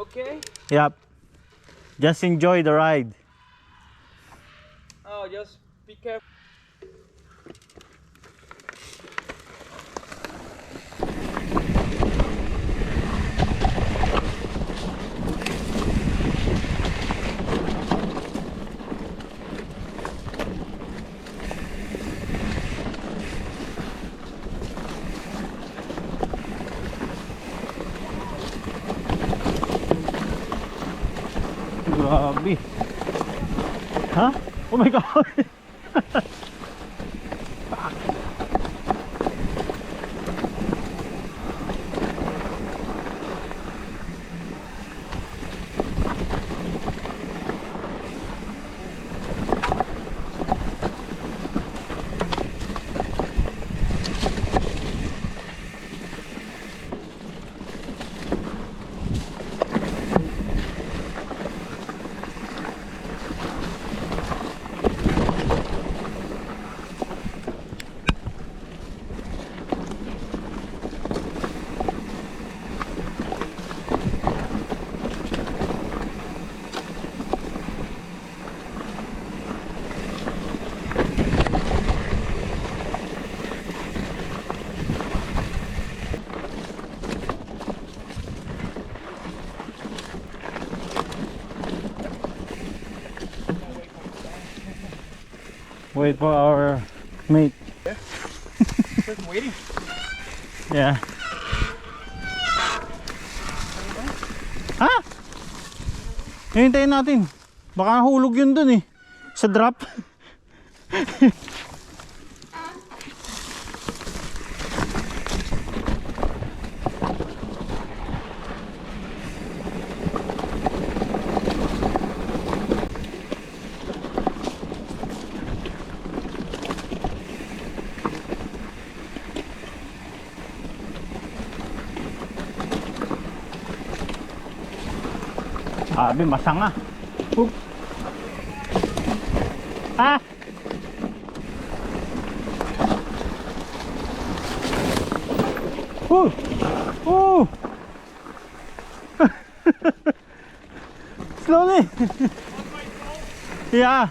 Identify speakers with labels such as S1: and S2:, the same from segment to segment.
S1: okay?
S2: Yep. Just enjoy the ride.
S1: Oh, just be careful.
S2: Grabe. Ha? Oh my God. Wait for our mate.
S1: Yeah. Just waiting.
S2: Yeah. Ha? Hintayin natin. Baka hulog yun dun eh. Sa drop. Sabi, masanga. Ha? Slowly. Yeah.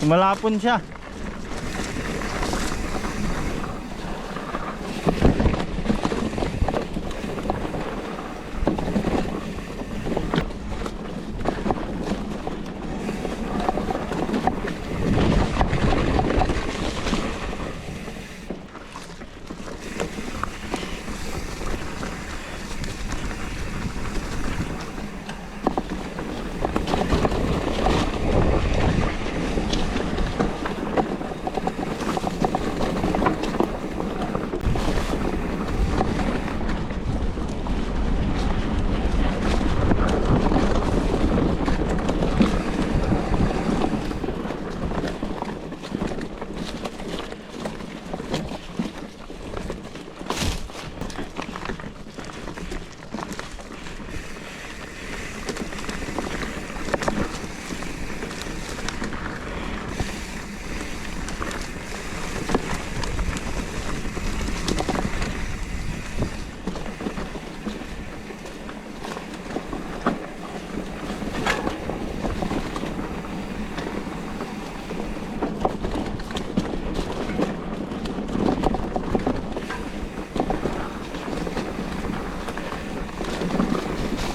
S2: Malapon siya.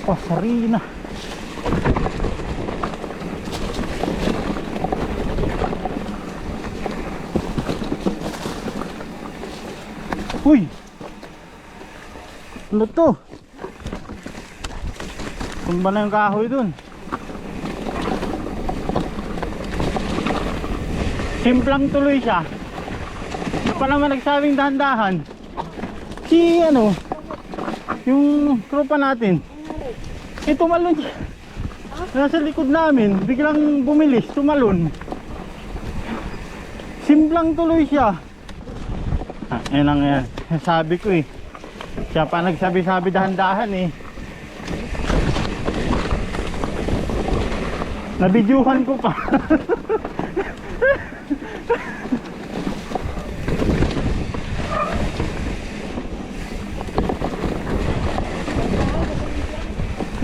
S2: Pasarina. Uy! Ano to? Tumba na yung kahoy dun. Simplang tuloy siya. Hindi pa naman nagsabing dahan-dahan. Si ano, yung tropa natin, tumalon siya. Nasa likod namin, biglang bumilis, tumalon. Simplang tuloy siya. Yan ang yan. Sabi ko eh. Siya pa nagsabi-sabi dahan-dahan eh. Nabidyuhan ko pa.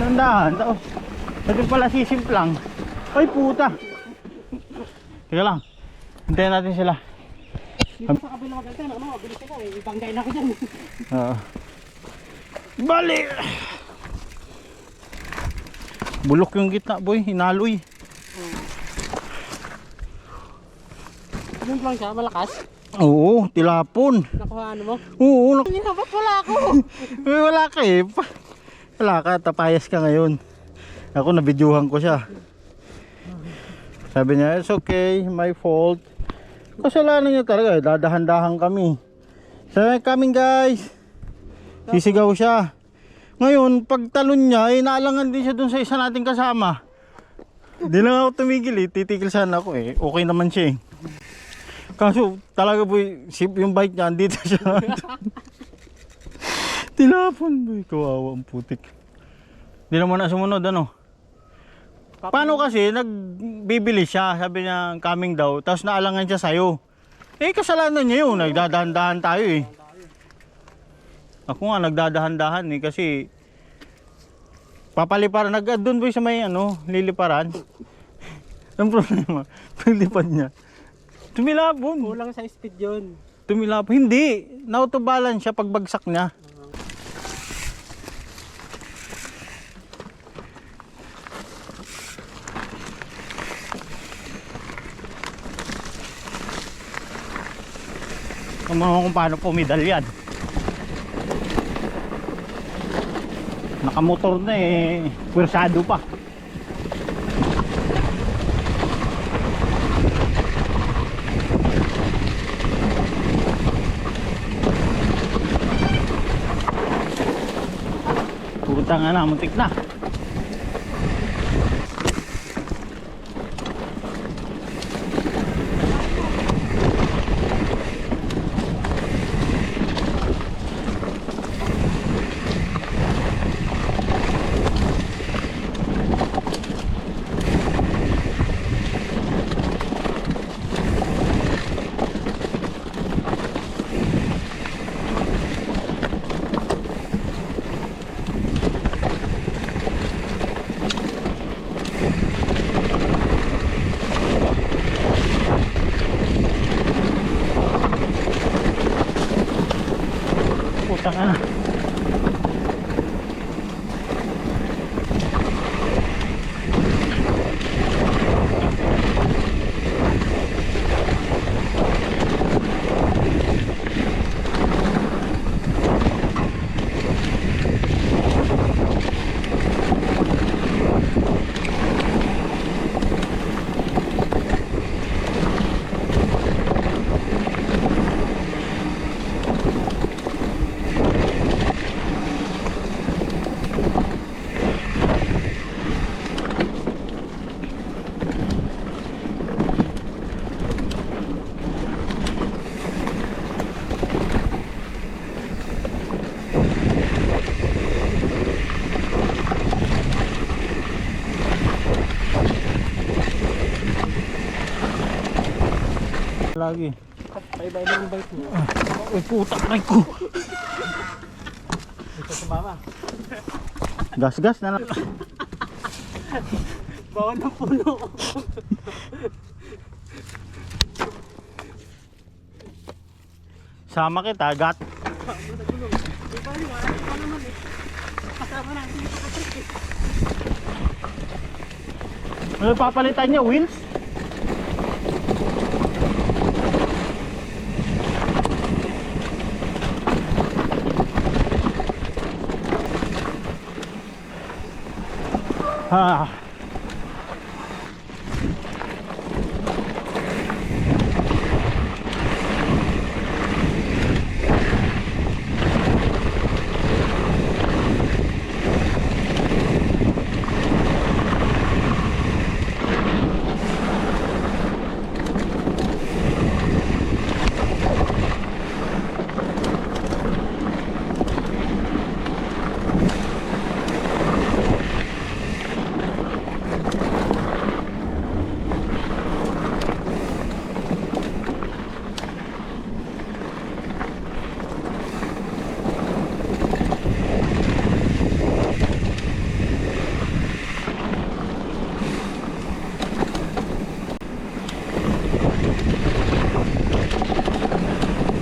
S2: Nandahan. Tapos, ito pala sisimplang. Ay puta. Teka lang. Hintayin natin sila.
S3: Dito sa kabila maganda, ano, mabilis ka eh. Ibanggay na ako dyan.
S2: Oo. Bali! Bulok yung gitna boy, hinaloy.
S3: Yung lang siya, malakas.
S2: Oo, tilapon.
S3: Nakuha ano mo?
S2: Oo,
S3: Hindi na, ba't wala ako?
S2: wala ka eh. Wala ka, tapayas ka ngayon. Ako nabidyuhan ko siya. Sabi niya, it's okay, my fault. Kasalanan niya talaga, dadahan-dahan kami. Sabi, coming guys. Sisigaw siya. Ngayon, pag talon niya, naalangan din siya dun sa isa nating kasama. Di lang ako tumigil eh, titigil sana ako eh. Okay naman siya eh. Kaso talaga boy, yung bike niya, andito siya. Tilapon boy, kawawa ang putik. Di naman na sumunod ano. Paano kasi, nagbibili siya, sabi niya coming daw, tapos naalangan siya sa'yo. Eh kasalanan niya yun, nagdadahan-dahan tayo eh. Ako nga nagdadahan-dahan eh kasi papaliparan, doon boy sa may ano, liliparan. Ang problema, paglipad niya. Tumilapon.
S3: Kulang sa speed yun.
S2: Tumilapon. Hindi. Na-autobalance siya pagbagsak niya. Alam mo kung paano pumidal yan. Nakamotor na eh. Pwersado pa. Puta nga na, muntik na. Puta nga na. Lagi.
S3: Paiba na yung bike mo.
S2: Uy, puta na ko.
S3: Ito sa mama.
S2: Gas-gas na lang.
S3: Bawa ng puno.
S2: Sama kita, gat.
S3: Kasama natin yung kapatid eh.
S2: Ano papalitan niya, wheels? Ah.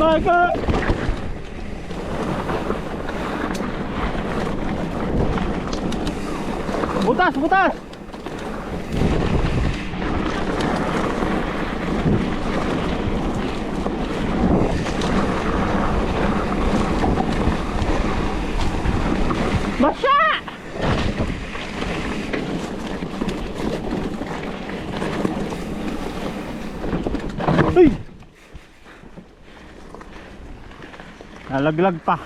S2: Michael! Butas, butas! Basya! Ay! Nalaglag pa.